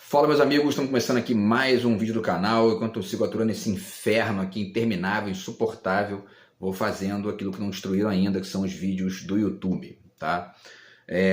Fala, meus amigos, estamos começando aqui mais um vídeo do canal. Enquanto eu sigo aturando esse inferno aqui interminável, insuportável, vou fazendo aquilo que não destruíram ainda, que são os vídeos do YouTube, tá?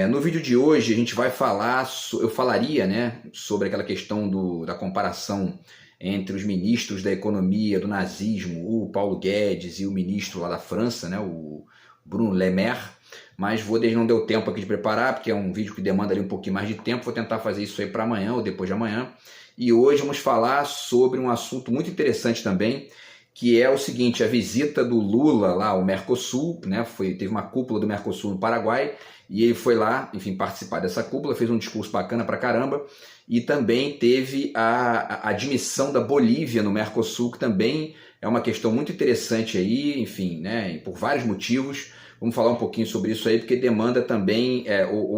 No vídeo de hoje a gente vai falar, eu falaria, né, sobre aquela questão da comparação entre os ministros da economia do nazismo, o Paulo Guedes, e o ministro lá da França, né, o Bruno Le Maire. Mas não deu tempo aqui de preparar, porque é um vídeo que demanda ali um pouquinho mais de tempo. Vou tentar fazer isso aí para amanhã ou depois de amanhã. E hoje vamos falar sobre um assunto muito interessante também, que é o seguinte: a visita do Lula lá ao Mercosul, né? Teve uma cúpula do Mercosul no Paraguai, e ele foi lá, enfim, participar dessa cúpula, fez um discurso bacana pra caramba, e também teve a admissão da Bolívia no Mercosul, que também é uma questão muito interessante aí, enfim, né? Por vários motivos. Vamos falar um pouquinho sobre isso aí, porque demanda também,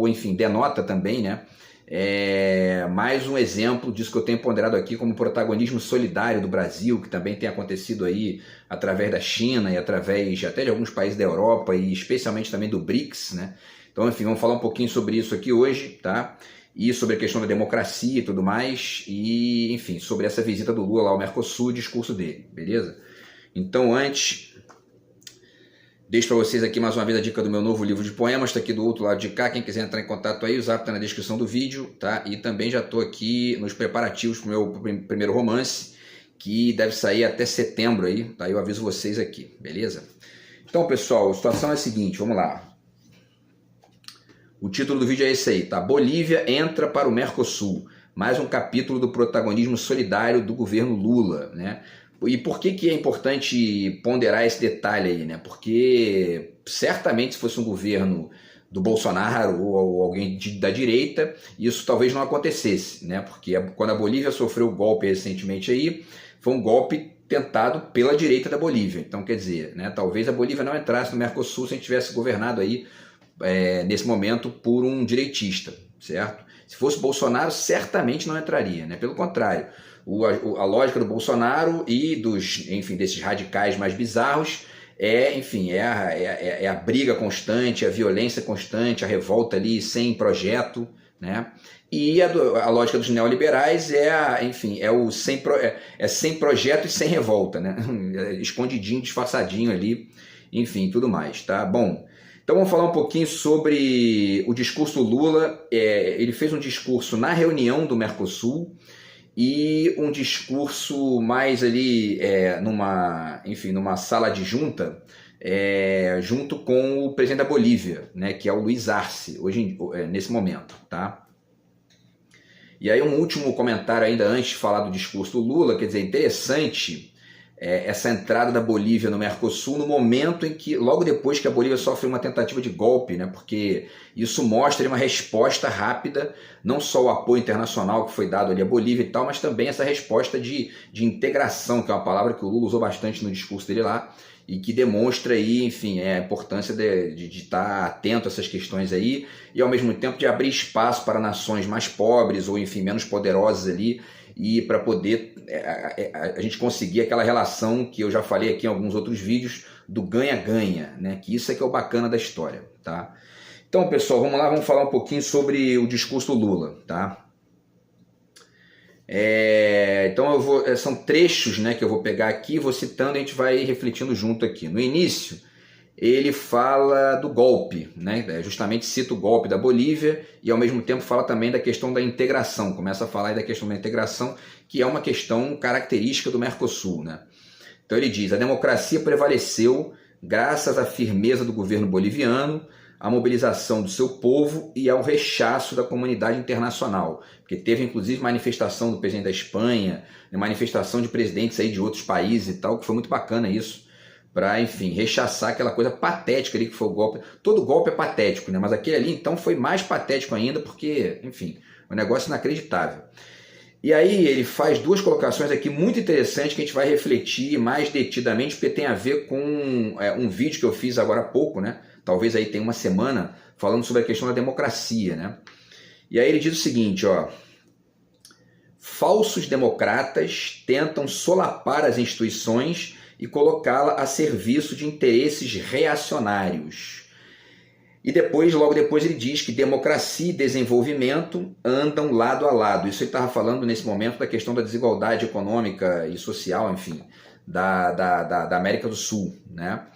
enfim, denota também, né? Mais um exemplo disso que eu tenho ponderado aqui como protagonismo solidário do Brasil, que também tem acontecido aí através da China e através até de alguns países da Europa e especialmente também do BRICS, né? Então, enfim, vamos falar um pouquinho sobre isso aqui hoje, tá? E sobre a questão da democracia e tudo mais, e, enfim, sobre essa visita do Lula lá ao Mercosul, o discurso dele, beleza? Então, antes, deixo para vocês aqui mais uma vez a dica do meu novo livro de poemas, está aqui do outro lado de cá. Quem quiser entrar em contato aí, o zap está na descrição do vídeo, tá? E também já estou aqui nos preparativos para o meu primeiro romance, que deve sair até setembro aí, tá? Eu aviso vocês aqui, beleza? Então, pessoal, a situação é a seguinte, vamos lá. O título do vídeo é esse aí, tá? Bolívia entra para o Mercosul, mais um capítulo do protagonismo solidário do governo Lula, né? E por que é importante ponderar esse detalhe aí, né? Porque certamente se fosse um governo do Bolsonaro ou alguém da direita, isso talvez não acontecesse, né? Porque quando a Bolívia sofreu o golpe recentemente aí, foi um golpe tentado pela direita da Bolívia. Então, quer dizer, né? Talvez a Bolívia não entrasse no Mercosul se a gente tivesse governado aí, nesse momento, por um direitista, certo? Se fosse Bolsonaro, certamente não entraria, né? Pelo contrário, a lógica do Bolsonaro e desses radicais mais bizarros enfim, a briga constante, a violência constante, a revolta ali sem projeto, né? E a lógica dos neoliberais sem projeto e sem revolta, né? Escondidinho, disfarçadinho ali, enfim, tudo mais, tá? Bom, então vamos falar um pouquinho sobre o discurso do Lula. Ele fez um discurso na reunião do Mercosul e um discurso mais ali numa sala de junta, junto com o presidente da Bolívia, né, que é o Luiz Arce, nesse momento, tá? E aí um último comentário ainda antes de falar do discurso do Lula, quer dizer, interessante essa entrada da Bolívia no Mercosul no momento em que, logo depois que a Bolívia sofre uma tentativa de golpe, né? Porque isso mostra uma resposta rápida, não só o apoio internacional que foi dado ali à Bolívia e tal, mas também essa resposta de integração, que é uma palavra que o Lula usou bastante no discurso dele lá, e que demonstra aí, enfim, a importância de estar atento a essas questões aí, e ao mesmo tempo de abrir espaço para nações mais pobres ou, enfim, menos poderosas ali, e para poder a gente conseguir aquela relação que eu já falei aqui em alguns outros vídeos, do ganha-ganha, né? Que isso é que é o bacana da história, tá? Então, pessoal, vamos lá, vamos falar um pouquinho sobre o discurso do Lula, tá? Então são trechos, né, que eu vou pegar aqui, vou citando e a gente vai refletindo junto aqui. No início, ele fala do golpe, né? Justamente cita o golpe da Bolívia e ao mesmo tempo fala também da questão da integração, começa a falar aí da questão da integração, que é uma questão característica do Mercosul, né? Então ele diz: a democracia prevaleceu graças à firmeza do governo boliviano, à mobilização do seu povo e ao rechaço da comunidade internacional, porque teve inclusive manifestação do presidente da Espanha, manifestação de presidentes aí de outros países e tal, que foi muito bacana isso, para, enfim, rechaçar aquela coisa patética ali que foi o golpe. Todo golpe é patético, né? Mas aquele ali, então, foi mais patético ainda, porque, enfim, um negócio inacreditável. E aí ele faz duas colocações aqui muito interessantes que a gente vai refletir mais detidamente, porque tem a ver com um vídeo que eu fiz agora há pouco, né? Talvez aí tenha uma semana, falando sobre a questão da democracia, né? E aí ele diz o seguinte, ó: falsos democratas tentam solapar as instituições e colocá-la a serviço de interesses reacionários. E depois, logo depois, ele diz que democracia e desenvolvimento andam lado a lado. Isso ele estava falando nesse momento da questão da desigualdade econômica e social, enfim, da América do Sul, né?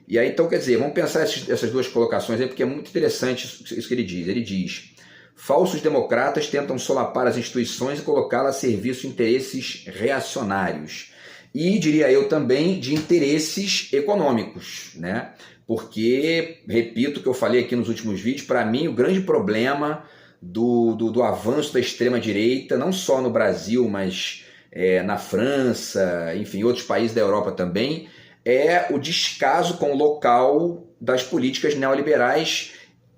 E aí, então, quer dizer, vamos pensar essas duas colocações aí, porque é muito interessante isso que ele diz. Ele diz: falsos democratas tentam solapar as instituições e colocá-las a serviço de interesses reacionários. E, diria eu também, de interesses econômicos, né? Porque, repito o que eu falei aqui nos últimos vídeos, para mim o grande problema do avanço da extrema-direita, não só no Brasil, mas na França, enfim, outros países da Europa também, é o descaso com o local das políticas neoliberais,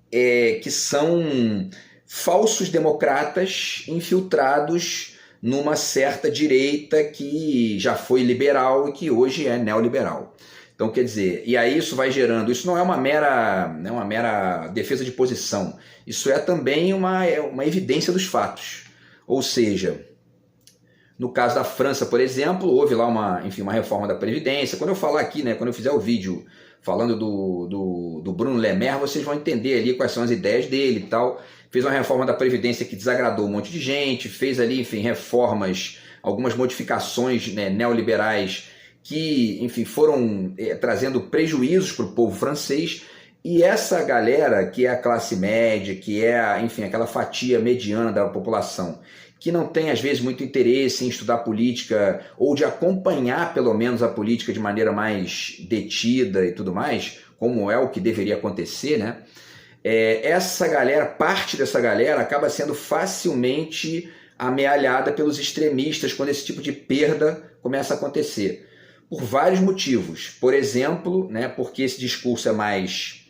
que são falsos democratas infiltrados numa certa direita que já foi liberal e que hoje é neoliberal. Então, quer dizer, e aí isso vai gerando, isso não é uma mera defesa de posição, isso é também uma evidência dos fatos. Ou seja, no caso da França, por exemplo, houve lá uma reforma da Previdência. Quando eu falar aqui, né, quando eu fizer o vídeo falando do Bruno Le Maire, vocês vão entender ali quais são as ideias dele e tal. Fez uma reforma da Previdência que desagradou um monte de gente, fez ali, enfim, reformas, algumas modificações, né, neoliberais que, enfim, foram trazendo prejuízos para o povo francês. E essa galera, que é a classe média, que é, enfim, aquela fatia mediana da população, que não tem, às vezes, muito interesse em estudar política ou de acompanhar, pelo menos, a política de maneira mais detida e tudo mais, como é o que deveria acontecer, né? Essa galera, parte dessa galera, acaba sendo facilmente amealhada pelos extremistas quando esse tipo de perda começa a acontecer. Por vários motivos. Por exemplo, né, porque esse discurso é mais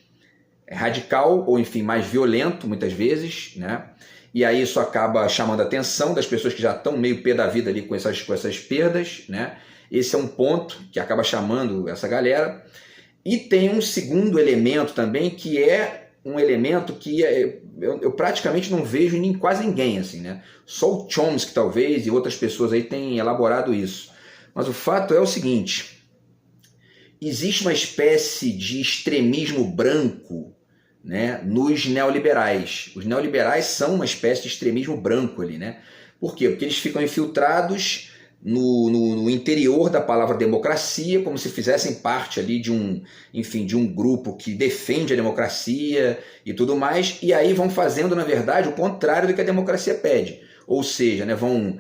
radical, ou enfim, mais violento, muitas vezes, né? E aí isso acaba chamando a atenção das pessoas que já estão meio pé da vida ali com essas perdas, né? Esse é um ponto que acaba chamando essa galera. E tem um segundo elemento também, que é um elemento que eu praticamente não vejo em quase ninguém, assim, né? Só o Chomsky, talvez, e outras pessoas aí têm elaborado isso. Mas o fato é o seguinte: existe uma espécie de extremismo branco, né, nos neoliberais. Os neoliberais são uma espécie de extremismo branco ali, né? Por quê? Porque eles ficam infiltrados no interior da palavra democracia, como se fizessem parte ali de um grupo que defende a democracia e tudo mais, e aí vão fazendo, na verdade, o contrário do que a democracia pede. Ou seja, né, vão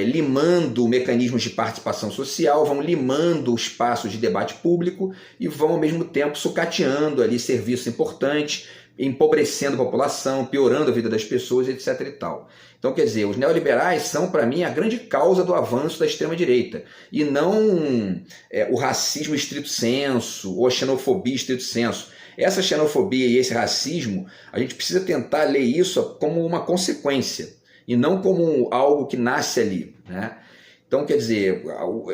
limando mecanismos de participação social, vão limando espaços de debate público e vão, ao mesmo tempo, sucateando ali serviços importantes, empobrecendo a população, piorando a vida das pessoas, etc. e tal. Então, quer dizer, os neoliberais são, para mim, a grande causa do avanço da extrema-direita, e não o racismo estrito sensu ou a xenofobia estrito sensu. Essa xenofobia e esse racismo, a gente precisa tentar ler isso como uma consequência, e não como algo que nasce ali, né? Então, quer dizer,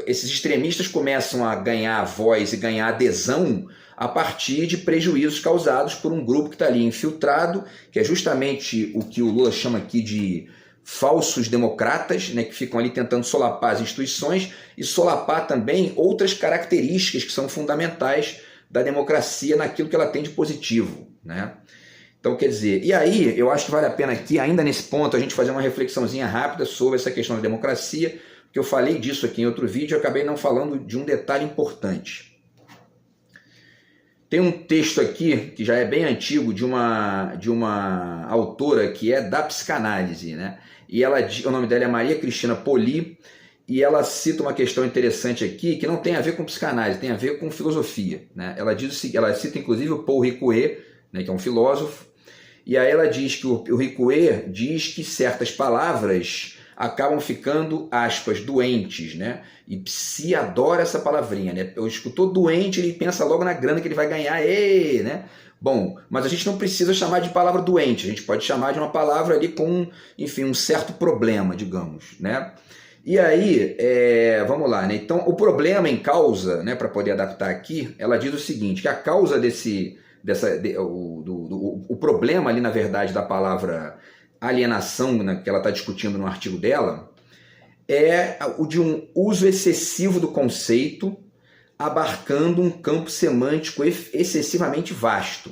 esses extremistas começam a ganhar voz e ganhar adesão a partir de prejuízos causados por um grupo que está ali infiltrado, que é justamente o que o Lula chama aqui de falsos democratas, né, que ficam ali tentando solapar as instituições e solapar também outras características que são fundamentais da democracia naquilo que ela tem de positivo, né? Então, quer dizer, e aí eu acho que vale a pena aqui, ainda nesse ponto, a gente fazer uma reflexãozinha rápida sobre essa questão da democracia, porque eu falei disso aqui em outro vídeo e acabei não falando de um detalhe importante. Tem um texto aqui, que já é bem antigo, de uma autora que é da psicanálise, né? E o nome dela é Maria Cristina Poli, e ela cita uma questão interessante aqui, que não tem a ver com psicanálise, tem a ver com filosofia, né? Ela cita inclusive o Paul Ricoeur, né, que é um filósofo, e aí ela diz que o Ricoeur diz que certas palavras acabam ficando, aspas, doentes, né? E Psi adora essa palavrinha, né? Eu escutou doente, ele pensa logo na grana que ele vai ganhar, né? Bom, mas a gente não precisa chamar de palavra doente, a gente pode chamar de uma palavra ali com, enfim, um certo problema, digamos, né? E aí, vamos lá, né? Então, o problema em causa, né, para poder adaptar aqui, ela diz o seguinte, que a causa o problema ali, na verdade, da palavra alienação, né, que ela está discutindo no artigo dela, é o de um uso excessivo do conceito, abarcando um campo semântico excessivamente vasto.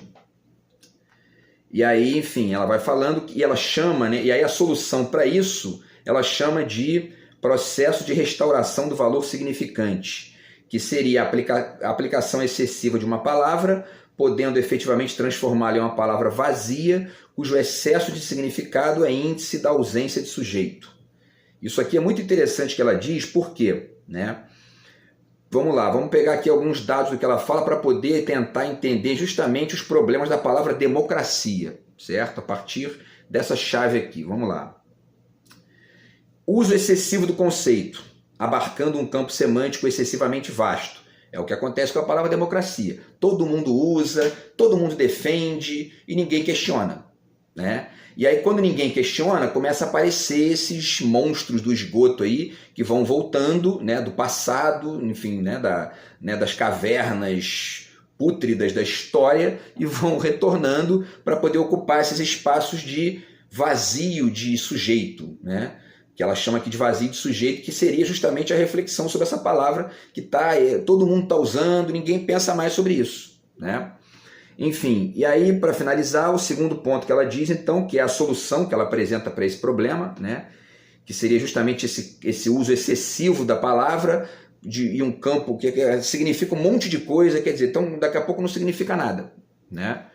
E aí, enfim, ela vai falando e ela chama, né? E aí a solução para isso, ela chama de processo de restauração do valor significante, que seria a aplicação excessiva de uma palavra, podendo efetivamente transformá-la em uma palavra vazia, cujo excesso de significado é índice da ausência de sujeito. Isso aqui é muito interessante que ela diz, por quê? Né? Vamos lá, vamos pegar aqui alguns dados do que ela fala para poder tentar entender justamente os problemas da palavra democracia, certo? A partir dessa chave aqui, vamos lá. Uso excessivo do conceito, abarcando um campo semântico excessivamente vasto. É o que acontece com a palavra democracia. Todo mundo usa, todo mundo defende e ninguém questiona, né? E aí quando ninguém questiona, começa a aparecer esses monstros do esgoto aí, que vão voltando, né, do passado, enfim, né, das cavernas pútridas da história, e vão retornando para poder ocupar esses espaços de vazio de sujeito, né? Que ela chama aqui de vazio de sujeito, que seria justamente a reflexão sobre essa palavra que todo mundo está usando, ninguém pensa mais sobre isso, né? Enfim, e aí, para finalizar, o segundo ponto que ela diz, então, que é a solução que ela apresenta para esse problema, né? Que seria justamente esse uso excessivo da palavra e um campo que significa um monte de coisa, quer dizer, então daqui a pouco não significa nada, né?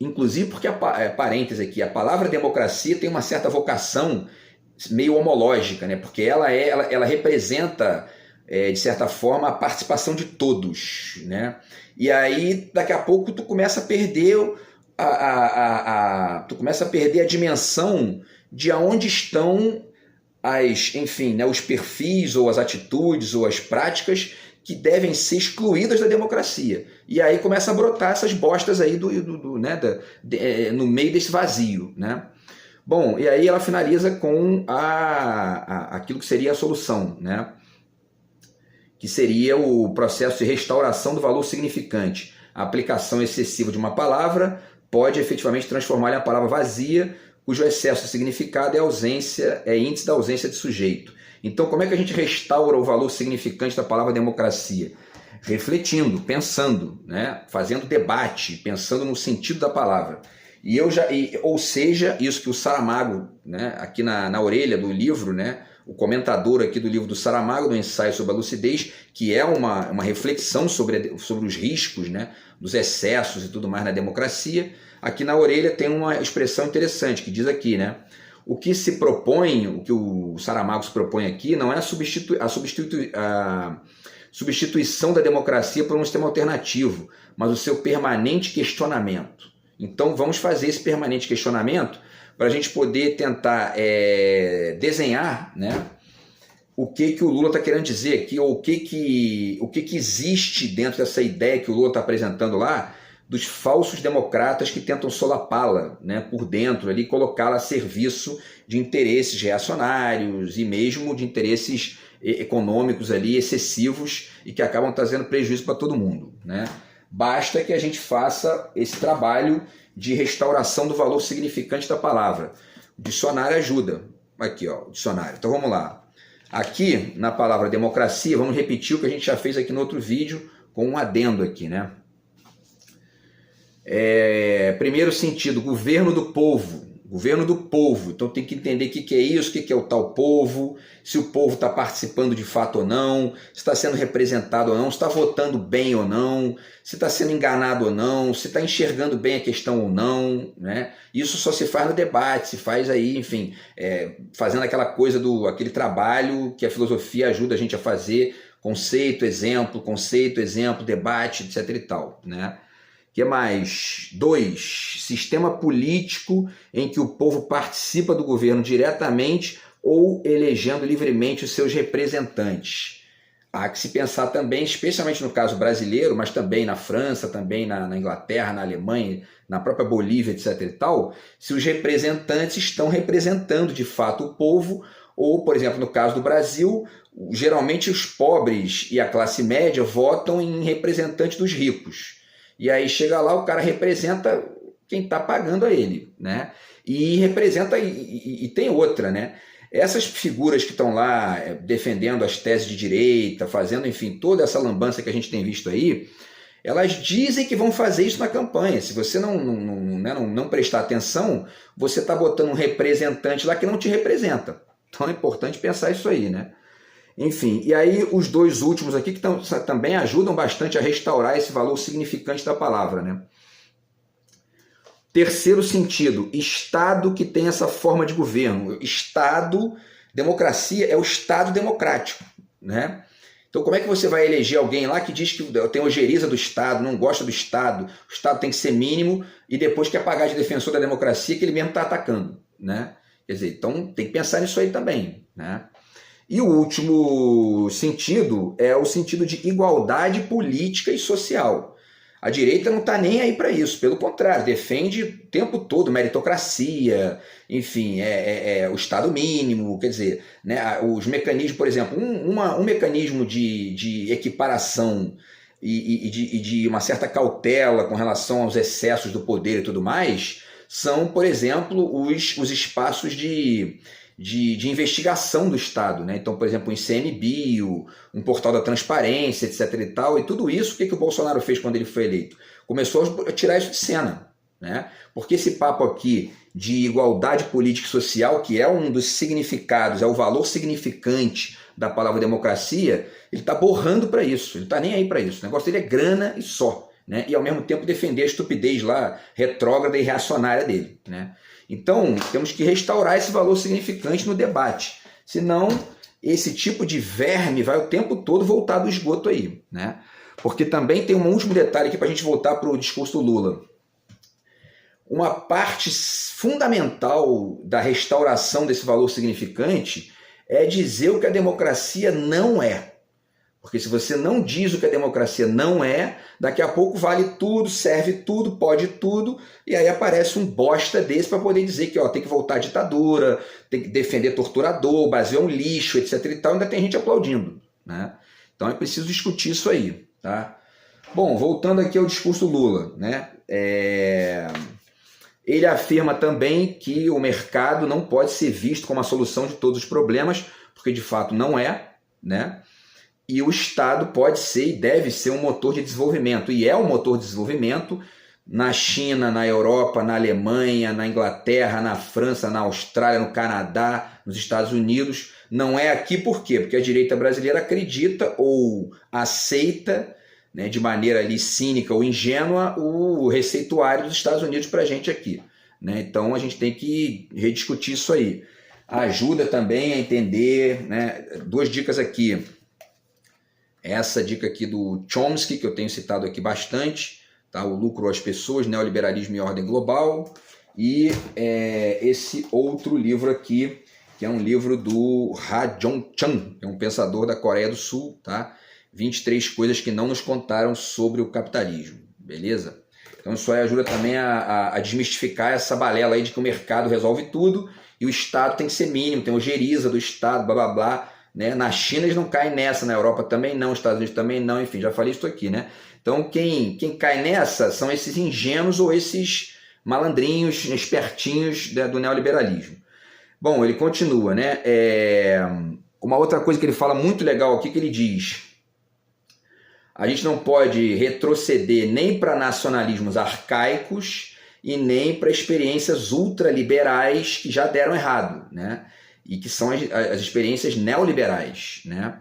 Inclusive porque, parêntese aqui, a palavra democracia tem uma certa vocação meio homológica, né? Porque ela representa, de certa forma, a participação de todos, né? E aí, daqui a pouco, tu começa a perder a dimensão de aonde estão enfim, né, os perfis ou as atitudes ou as práticas que devem ser excluídas da democracia. E aí começa a brotar essas bostas aí no meio desse vazio, né? Bom, e aí ela finaliza com aquilo que seria a solução, né? Que seria o processo de restauração do valor significante. A aplicação excessiva de uma palavra pode efetivamente transformá-la em uma palavra vazia, cujo excesso de significado é índice da ausência de sujeito. Então, como é que a gente restaura o valor significante da palavra democracia? Refletindo, pensando, né? Fazendo debate, pensando no sentido da palavra. Ou seja, isso que o Saramago, né, aqui na orelha do livro, né, o comentador aqui do livro do Saramago, do Ensaio sobre a Lucidez, que é uma reflexão sobre os riscos, né, dos excessos e tudo mais na democracia, aqui na orelha tem uma expressão interessante que diz aqui, né? O que se propõe, o que o Saramago se propõe aqui, não é a substituição da democracia por um sistema alternativo, mas o seu permanente questionamento. Então vamos fazer esse permanente questionamento para a gente poder tentar desenhar, né, o que o Lula está querendo dizer aqui, ou o que existe dentro dessa ideia que o Lula está apresentando lá, dos falsos democratas que tentam solapá-la, né, por dentro, ali, colocá-la a serviço de interesses reacionários e mesmo de interesses econômicos ali excessivos e que acabam trazendo prejuízo para todo mundo, né? Basta que a gente faça esse trabalho de restauração do valor significante da palavra. O dicionário ajuda. Aqui, ó, o dicionário. Então vamos lá. Aqui, na palavra democracia, vamos repetir o que a gente já fez aqui no outro vídeo, com um adendo aqui, né? Primeiro sentido, governo do povo. Governo do povo. Então tem que entender o que é isso, o que é o tal povo, se o povo está participando de fato ou não, se está sendo representado ou não, se está votando bem ou não, se está sendo enganado ou não, se está enxergando bem a questão ou não, né? Isso só se faz no debate, se faz aí, enfim, fazendo aquela coisa aquele trabalho que a filosofia ajuda a gente a fazer, conceito, exemplo, debate, etc e tal, né? O que mais? 2. Sistema político em que o povo participa do governo diretamente ou elegendo livremente os seus representantes. Há que se pensar também, especialmente no caso brasileiro, mas também na França, também na Inglaterra, na Alemanha, na própria Bolívia, etc. e tal, se os representantes estão representando de fato o povo, ou, por exemplo, no caso do Brasil, geralmente os pobres e a classe média votam em representantes dos ricos. E aí chega lá, o cara representa quem está pagando a ele, né? E representa, e tem outra, né? Essas figuras que estão lá defendendo as teses de direita, fazendo, enfim, toda essa lambança que a gente tem visto aí, elas dizem que vão fazer isso na campanha. Se você não prestar atenção, você está botando um representante lá que não te representa. Então é importante pensar isso aí, né? Enfim, e aí os dois últimos aqui que também ajudam bastante a restaurar esse valor significante da palavra, né? Terceiro sentido, Estado que tem essa forma de governo. Estado, democracia é o Estado democrático, né? Então como é que você vai eleger alguém lá que diz que tem ojeriza do Estado, não gosta do Estado, o Estado tem que ser mínimo e depois quer pagar de defensor da democracia que ele mesmo está atacando, né? Quer dizer, então tem que pensar nisso aí também, né? E o último sentido é o sentido de igualdade política e social. A direita não está nem aí para isso, pelo contrário, defende o tempo todo meritocracia, enfim, o Estado mínimo, quer dizer, né, os mecanismos, por exemplo, um mecanismo de equiparação e de uma certa cautela com relação aos excessos do poder e tudo mais, são, por exemplo, os espaços de investigação do Estado, né? Então, por exemplo, o ICMBio, um portal da transparência, etc. e tal, e tudo isso, o que o Bolsonaro fez quando ele foi eleito? Começou a tirar isso de cena, né? Porque esse papo aqui de igualdade política e social, que é um dos significados, é o valor significante da palavra democracia, ele está borrando para isso, ele está nem aí para isso. O negócio dele é grana e só, né? E ao mesmo tempo defender a estupidez lá, retrógrada e reacionária dele, né? Então, temos que restaurar esse valor significante no debate. Senão, esse tipo de verme vai o tempo todo voltar do esgoto aí, né? Porque também tem um último detalhe aqui para a gente voltar para o discurso do Lula. Uma parte fundamental da restauração desse valor significante é dizer o que a democracia não é. Porque se você não diz o que a democracia não é, daqui a pouco vale tudo, serve tudo, pode tudo, e aí aparece um bosta desse para poder dizer que tem que voltar à ditadura, tem que defender torturador, o Brasil é um lixo, etc. e tal, ainda tem gente aplaudindo, né? Então é preciso discutir isso aí, tá? Bom, voltando aqui ao discurso Lula, né? Ele afirma também que o mercado não pode ser visto como a solução de todos os problemas, porque de fato não é, né? E o Estado pode ser e deve ser um motor de desenvolvimento, e é um motor de desenvolvimento na China, na Europa, na Alemanha, na Inglaterra, na França, na Austrália, no Canadá, nos Estados Unidos. Não é aqui por quê? Porque a direita brasileira acredita ou aceita, né, de maneira ali cínica ou ingênua, o receituário dos Estados Unidos para a gente aqui, né? Então a gente tem que rediscutir isso aí. Ajuda também a entender, né, duas dicas aqui. Essa dica aqui do Chomsky, que eu tenho citado aqui bastante, tá? O lucro às pessoas, neoliberalismo e ordem global, e esse outro livro aqui, que é um livro do Ha Jong-chang, que é um pensador da Coreia do Sul, tá? 23 coisas que não nos contaram sobre o capitalismo, beleza? Então isso aí ajuda também a desmistificar essa balela aí de que o mercado resolve tudo e o Estado tem que ser mínimo, tem ojeriza do Estado, blá blá blá. Né? Na China eles não caem nessa, na Europa também não, nos Estados Unidos também não, enfim, já falei isso aqui, né? Então quem cai nessa são esses ingênuos ou esses malandrinhos, espertinhos do neoliberalismo. Bom, ele continua, né? Uma outra coisa que ele fala muito legal aqui, que ele diz: a gente não pode retroceder nem para nacionalismos arcaicos e nem para experiências ultraliberais que já deram errado, né? E que são as experiências neoliberais, né?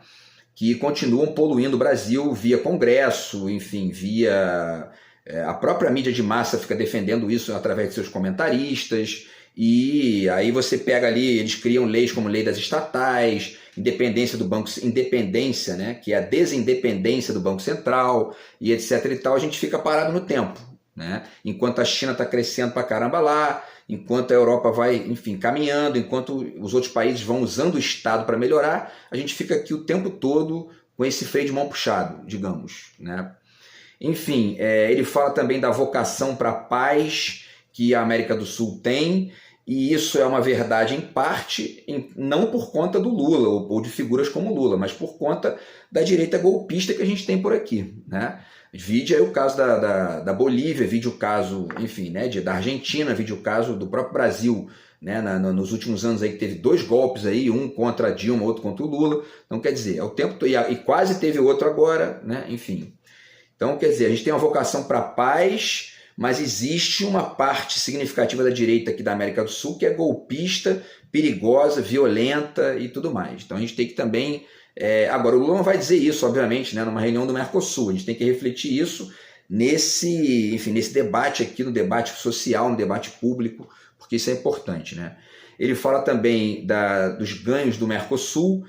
Que continuam poluindo o Brasil via Congresso, enfim, via... a própria mídia de massa fica defendendo isso através de seus comentaristas, e aí você pega ali, eles criam leis como lei das estatais, independência do Banco... Independência, né? Que é a desindependência do Banco Central, e etc. e tal, a gente fica parado no tempo, né? Enquanto a China está crescendo pra caramba lá, enquanto a Europa vai, enfim, caminhando, enquanto os outros países vão usando o Estado para melhorar, a gente fica aqui o tempo todo com esse freio de mão puxado, digamos, né? Enfim, ele fala também da vocação para a paz que a América do Sul tem, e isso é uma verdade em parte, não por conta do Lula ou de figuras como Lula, mas por conta da direita golpista que a gente tem por aqui, né? Vide aí o caso da Bolívia, vide o caso, enfim, né, da Argentina, vide o caso do próprio Brasil, né, nos últimos anos aí que teve 2 golpes aí, um contra a Dilma, outro contra o Lula. Então quer dizer, é o tempo todo, e quase teve outro agora, né, enfim. Então, quer dizer, a gente tem uma vocação para a paz, mas existe uma parte significativa da direita aqui da América do Sul que é golpista, perigosa, violenta e tudo mais. Então a gente tem que também... Agora, o Lula não vai dizer isso, obviamente, né, numa reunião do Mercosul. A gente tem que refletir isso nesse debate aqui, no debate social, no debate público, porque isso é importante, né? Ele fala também dos ganhos do Mercosul,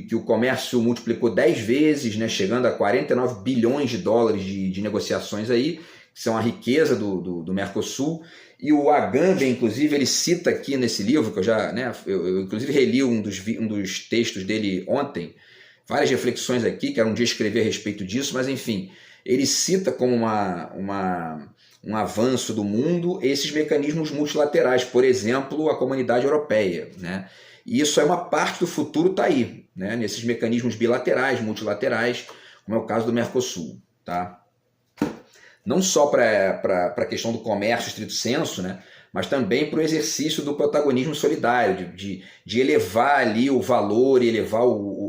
que o comércio multiplicou 10 vezes, né, chegando a 49 bilhões de dólares de negociações aí, que são a riqueza do Mercosul. E o Agamben, inclusive, ele cita aqui nesse livro, que eu já, né, eu inclusive reli um dos textos dele ontem, várias reflexões aqui, que era um dia escrever a respeito disso, mas enfim, ele cita como um avanço do mundo esses mecanismos multilaterais, por exemplo, a Comunidade Europeia, né? E isso é uma parte do futuro, está aí, né? Nesses mecanismos bilaterais, multilaterais, como é o caso do Mercosul, tá? Não só para a questão do comércio estrito sensu, né? Mas também para o exercício do protagonismo solidário, de elevar ali o valor e elevar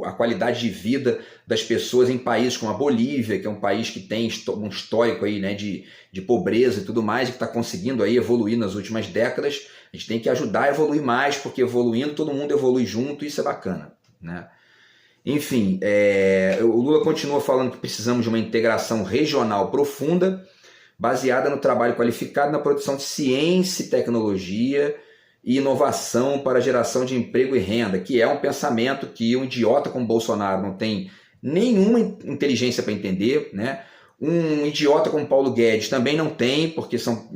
a qualidade de vida das pessoas em países como a Bolívia, que é um país que tem um histórico aí, né, de pobreza e tudo mais, e que está conseguindo aí evoluir nas últimas décadas. A gente tem que ajudar a evoluir mais, porque evoluindo todo mundo evolui junto, e isso é bacana, né? Enfim, o Lula continua falando que precisamos de uma integração regional profunda, baseada no trabalho qualificado na produção de ciência e tecnologia e inovação para a geração de emprego e renda, que é um pensamento que um idiota como Bolsonaro não tem nenhuma inteligência para entender, né? Um idiota como Paulo Guedes também não tem, porque são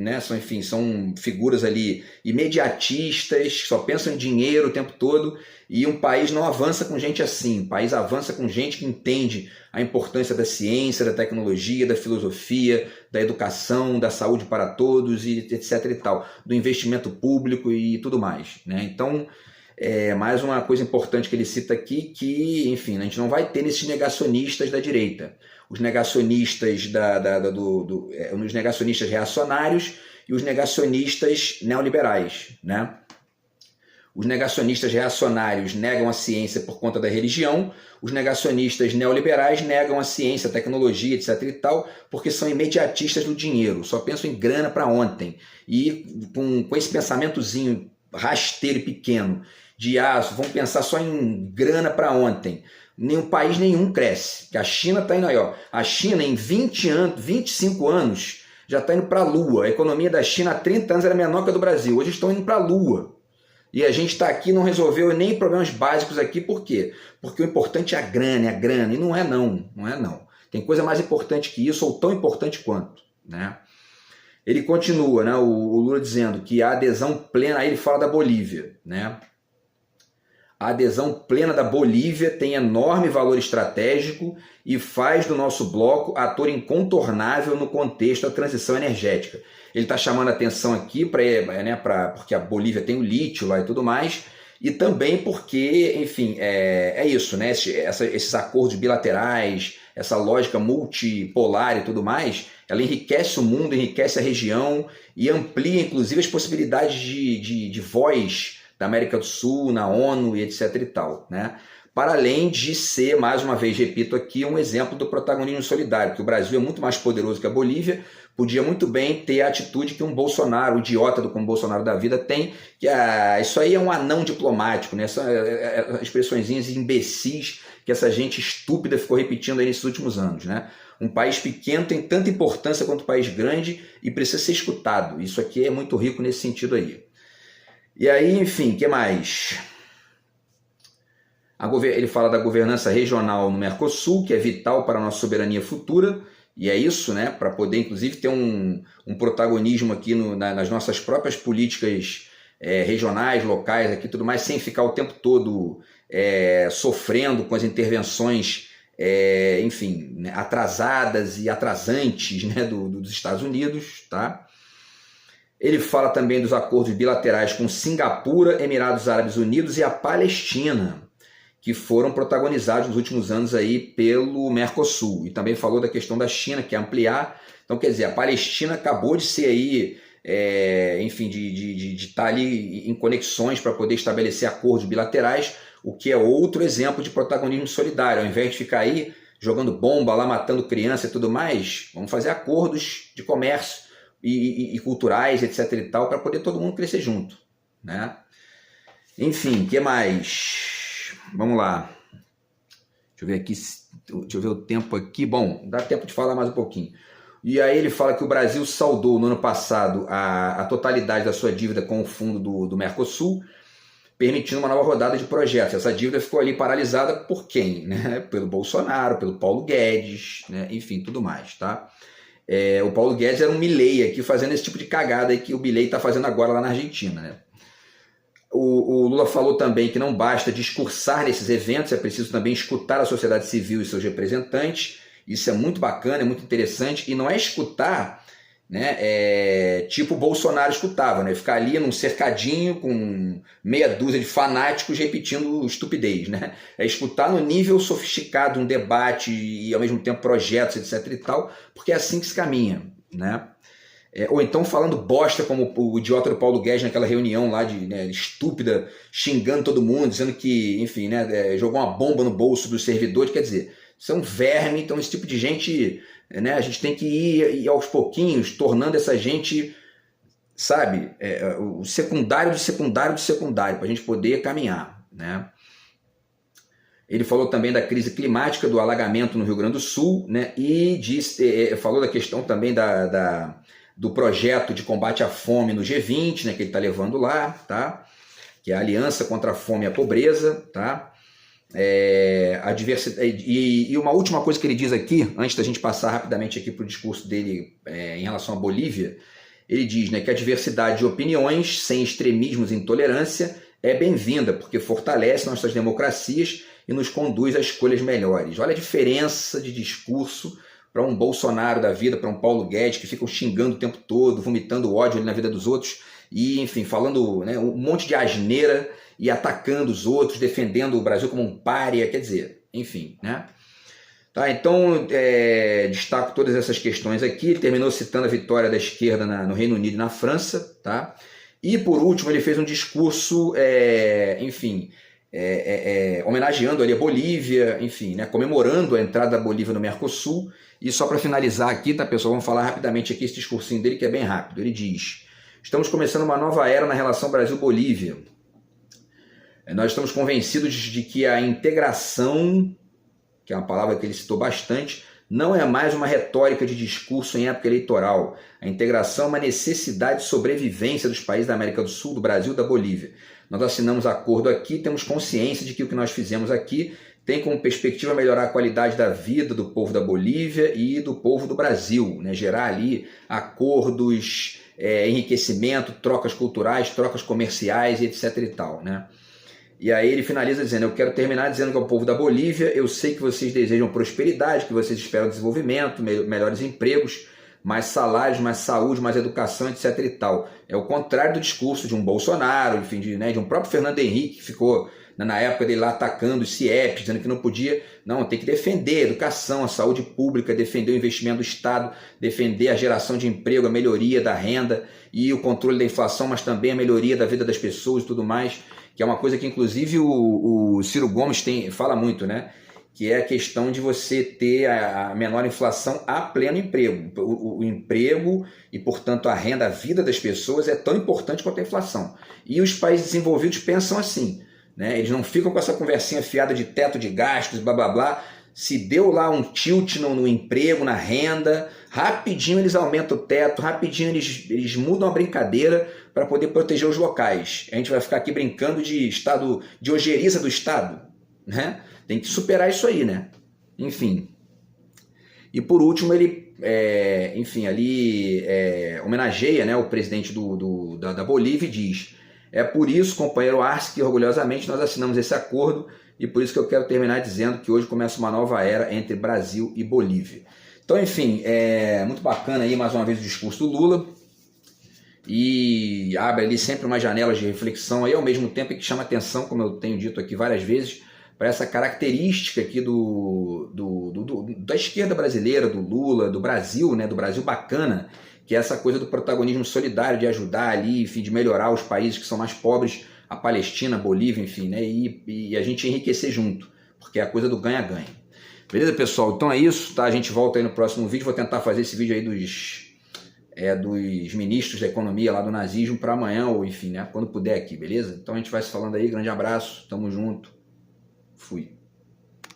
figuras ali imediatistas, que só pensam em dinheiro o tempo todo, e um país não avança com gente assim. O país avança com gente que entende a importância da ciência, da tecnologia, da filosofia, da educação, da saúde para todos, e etc. e tal, do investimento público e tudo mais, né? Então, mais uma coisa importante que ele cita aqui, que, enfim, a gente não vai ter nesses negacionistas da direita. Os negacionistas os negacionistas reacionários e os negacionistas neoliberais, né? Os negacionistas reacionários negam a ciência por conta da religião, os negacionistas neoliberais negam a ciência, a tecnologia, etc. e tal, porque são imediatistas do dinheiro, só pensam em grana para ontem. E com esse pensamentozinho rasteiro e pequeno de vamos pensar só em grana para ontem, país nenhum cresce. A China está indo aí, ó. A China em 25 anos já está indo para a Lua. A economia da China há 30 anos era menor que a do Brasil. Hoje estão indo para a Lua. E a gente está aqui, não resolveu nem problemas básicos aqui. Por quê? Porque o importante é a grana. E não é não. Tem coisa mais importante que isso, ou tão importante quanto, né? Ele continua, né, o Lula dizendo que a adesão plena, aí ele fala da Bolívia, né? A adesão plena da Bolívia tem enorme valor estratégico e faz do nosso bloco ator incontornável no contexto da transição energética. Ele está chamando a atenção aqui porque a Bolívia tem o lítio lá e tudo mais, e também porque, enfim, é isso, né? Esses acordos bilaterais, essa lógica multipolar e tudo mais, ela enriquece o mundo, enriquece a região e amplia, inclusive, as possibilidades de voz da América do Sul, na ONU e etc. e tal, né? Para além de ser, mais uma vez, repito aqui, um exemplo do protagonismo solidário, que o Brasil é muito mais poderoso que a Bolívia, podia muito bem ter a atitude que um Bolsonaro, o idiota como Bolsonaro da vida tem, que isso aí é um anão diplomático, né? São expressõezinhas imbecis que essa gente estúpida ficou repetindo aí nesses últimos anos, né? Um país pequeno tem tanta importância quanto um país grande e precisa ser escutado. Isso aqui é muito rico nesse sentido aí. E aí, enfim, o que mais? Ele fala da governança regional no Mercosul, que é vital para a nossa soberania futura, e é isso, né, para poder, inclusive, ter um protagonismo aqui nas nossas próprias políticas regionais, locais, aqui tudo mais, sem ficar o tempo todo sofrendo com as intervenções, enfim, né, atrasadas e atrasantes, né, dos Estados Unidos, tá? Ele fala também dos acordos bilaterais com Singapura, Emirados Árabes Unidos e a Palestina, que foram protagonizados nos últimos anos aí pelo Mercosul. E também falou da questão da China, que é ampliar. Então, quer dizer, a Palestina acabou de ser aí, enfim, de estar ali em conexões para poder estabelecer acordos bilaterais, o que é outro exemplo de protagonismo solidário. Ao invés de ficar aí jogando bomba lá, matando criança e tudo mais. Vamos fazer acordos de comércio e culturais, etc. e tal, para poder todo mundo crescer junto, né? Enfim, o que mais? Vamos lá. Deixa eu ver aqui, deixa eu ver o tempo aqui. Bom, dá tempo de falar mais um pouquinho. E aí ele fala que o Brasil saldou no ano passado a totalidade da sua dívida com o fundo do Mercosul, permitindo uma nova rodada de projetos. Essa dívida ficou ali paralisada por quem? Né? Pelo Bolsonaro, pelo Paulo Guedes, né? Enfim, tudo mais, tá? O Paulo Guedes era um Milei aqui fazendo esse tipo de cagada aí que o Milei está fazendo agora lá na Argentina, né? O Lula falou também que não basta discursar nesses eventos, é preciso também escutar a sociedade civil e seus representantes. Isso é muito bacana, é muito interessante, e não é escutar, né, tipo o Bolsonaro escutava, né, ficar ali num cercadinho com meia dúzia de fanáticos repetindo estupidez, né? É escutar no nível sofisticado um debate e ao mesmo tempo projetos, etc e tal, porque é assim que se caminha, né? Ou então falando bosta como o idiota do Paulo Guedes naquela reunião lá né, estúpida, xingando todo mundo, dizendo que, enfim, né, jogou uma bomba no bolso dos servidores. Quer dizer, são verme, então esse tipo de gente, né, a gente tem que ir aos pouquinhos tornando essa gente, sabe, o secundário do secundário do secundário, para a gente poder caminhar, né? Ele falou também da crise climática, do alagamento no Rio Grande do Sul, né, e falou da questão também do projeto de combate à fome no G20, né, que ele está levando lá, tá? Que é a Aliança contra a Fome e a Pobreza, tá? A diversidade, e uma última coisa que ele diz aqui, antes da gente passar rapidamente aqui para o discurso dele em relação à Bolívia, ele diz, né, que a diversidade de opiniões, sem extremismos e intolerância, é bem-vinda, porque fortalece nossas democracias e nos conduz a escolhas melhores. Olha a diferença de discurso para um Bolsonaro da vida, para um Paulo Guedes, que ficam xingando o tempo todo, vomitando ódio ali na vida dos outros, e, enfim, falando, né, um monte de asneira e atacando os outros, defendendo o Brasil como um pária, quer dizer, enfim, né? Tá, então, destaco todas essas questões aqui, terminou citando a vitória da esquerda no Reino Unido e na França, tá? E, por último, ele fez um discurso, enfim, homenageando ali a Bolívia, enfim, né, comemorando a entrada da Bolívia no Mercosul. E só para finalizar aqui, tá, pessoal, vamos falar rapidamente aqui esse discursinho dele, que é bem rápido. Ele diz: estamos começando uma nova era na relação Brasil-Bolívia. Nós estamos convencidos de que a integração, que é uma palavra que ele citou bastante, não é mais uma retórica de discurso em época eleitoral. A integração é uma necessidade de sobrevivência dos países da América do Sul, do Brasil e da Bolívia. Nós assinamos acordo aqui, temos consciência de que o que nós fizemos aqui tem como perspectiva melhorar a qualidade da vida do povo da Bolívia e do povo do Brasil, né? Gerar ali acordos, enriquecimento, trocas culturais, trocas comerciais e etc e tal, né? E aí ele finaliza dizendo: eu quero terminar dizendo que ao povo da Bolívia, eu sei que vocês desejam prosperidade, que vocês esperam desenvolvimento, melhores empregos, mais salários, mais saúde, mais educação, etc e tal. É o contrário do discurso de um Bolsonaro, enfim, de um próprio Fernando Henrique, que ficou na época dele lá atacando os CIEPs, dizendo que não podia. Não, tem que defender a educação, a saúde pública, defender o investimento do Estado, defender a geração de emprego, a melhoria da renda e o controle da inflação, mas também a melhoria da vida das pessoas e tudo mais, que é uma coisa que inclusive o Ciro Gomes fala muito, né? Que é a questão de você ter a menor inflação a pleno emprego. O emprego e, portanto, a renda, a vida das pessoas é tão importante quanto a inflação. E os países desenvolvidos pensam assim, né? Eles não ficam com essa conversinha fiada de teto de gastos, blá blá blá. Se deu lá um tilt no emprego, na renda, rapidinho eles aumentam o teto, rapidinho eles mudam a brincadeira para poder proteger os locais. A gente vai ficar aqui brincando de estado, de ojeriza do Estado, né? Tem que superar isso aí, né? Enfim. E por último, ele, enfim, ali homenageia, né, o presidente da Bolívia e diz: é por isso, companheiro Arce, que orgulhosamente nós assinamos esse acordo, e por isso que eu quero terminar dizendo que hoje começa uma nova era entre Brasil e Bolívia. Então, enfim, muito bacana aí mais uma vez o discurso do Lula, e abre ali sempre umas janelas de reflexão aí, ao mesmo tempo que chama atenção, como eu tenho dito aqui várias vezes, para essa característica aqui da esquerda brasileira, do Lula, do Brasil, né, do Brasil bacana, que é essa coisa do protagonismo solidário, de ajudar ali, enfim, de melhorar os países que são mais pobres, a Palestina, a Bolívia, enfim, né, e a gente enriquecer junto, porque é a coisa do ganha-ganha. Beleza, pessoal? Então é isso, tá? A gente volta aí no próximo vídeo. Vou tentar fazer esse vídeo aí dos ministros da economia lá do nazismo para amanhã, ou enfim, né? Quando puder aqui, beleza? Então a gente vai se falando aí. Grande abraço, tamo junto. Fui.